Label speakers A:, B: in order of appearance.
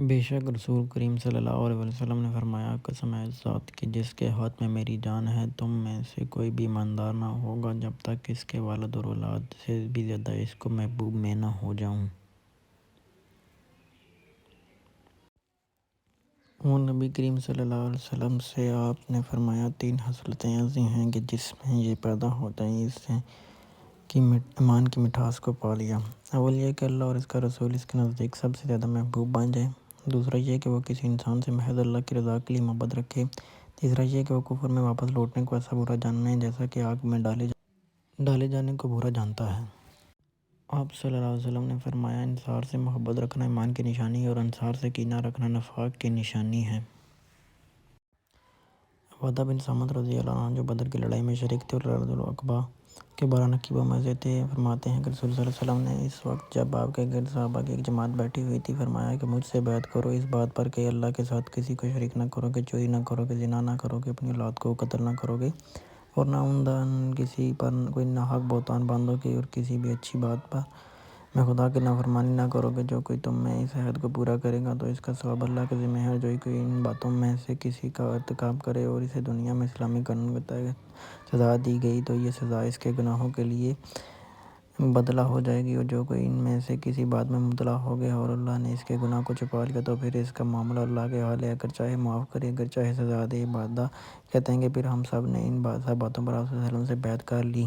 A: بے شک رسول کریم صلی اللہ علیہ وسلم نے فرمایا، قسم ہے اس ذات کی جس کے ہاتھ میں میری جان ہے، تم میں سے کوئی بھی ایماندار نہ ہوگا جب تک اس کے والد اور اولاد سے بھی زیادہ اس کو محبوب میں نہ ہو جاؤں۔ اور نبی کریم صلی اللہ علیہ وسلم سے آپ نے فرمایا، تین خصلتیں ایسی ہیں کہ جس میں یہ پیدا ہوتے ہیں اس سے کہ ایمان کی مٹھاس کو پا لیا۔ اول یہ کہ اللہ اور اس کا رسول اس کے نزدیک سب سے زیادہ محبوب بن جائے۔ دوسرا یہ کہ وہ کسی انسان سے محض اللہ کی رضا کے لیے محبت رکھے۔ تیسرا یہ کہ وہ کفر میں واپس لوٹنے کو ایسا برا جانے جیسا کہ آگ میں ڈالے جانے کو برا جانتا ہے۔ آپ صلی اللہ علیہ وسلم نے فرمایا، انصار سے محبت رکھنا ایمان کی نشانی ہے اور انصار سے کینہ رکھنا نفاق کی نشانی ہے۔ عبادہ بن صامت رضی اللہ عنہ جو بدر کی لڑائی میں شریک تھے اور لڑزۃ العقبہ کے 12 نقیبوں میں سے تھے، فرماتے ہیں کہ رسول صلی اللہ علیہ وسلم نے اس وقت جب آپ کے گرد صحابہ کی ایک جماعت بیٹھی ہوئی تھی، فرمایا کہ مجھ سے بیعت کرو اس بات پر کہ اللہ کے ساتھ کسی کو شریک نہ کرو گے، چوری نہ کرو گے، زنا نہ کرو گے، اپنی اولاد کو قتل نہ کرو گے اور نہ عمدن کسی پر کوئی ناحق بہتان باندھو گے اور کسی بھی اچھی بات پر میں خدا کی نافرمانی نہ کرو گے۔ جو کوئی تم میں اس عہد کو پورا کرے گا تو اس کا ثواب اللہ کے ذمہ ہے، اور جو کوئی ان باتوں میں سے کسی کا ارتکاب کرے اور اسے دنیا میں اسلامی قانون کے تحت سزا دی گئی تو یہ سزا اس کے گناہوں کے لیے بدلہ ہو جائے گی، اور جو کوئی ان میں سے کسی بات میں مبتلا ہو گیا اور اللہ نے اس کے گناہ کو چھپا لیا تو پھر اس کا معاملہ اللہ کے حوالے ہے، اگر چاہے معاف کرے اگر چاہے سزا دے۔ عبادہ کہتے ہیں کہ پھر ہم سب نے ان سب باتوں پر آپ صلی اللہ علیہ وسلم سے بیعت کر لی۔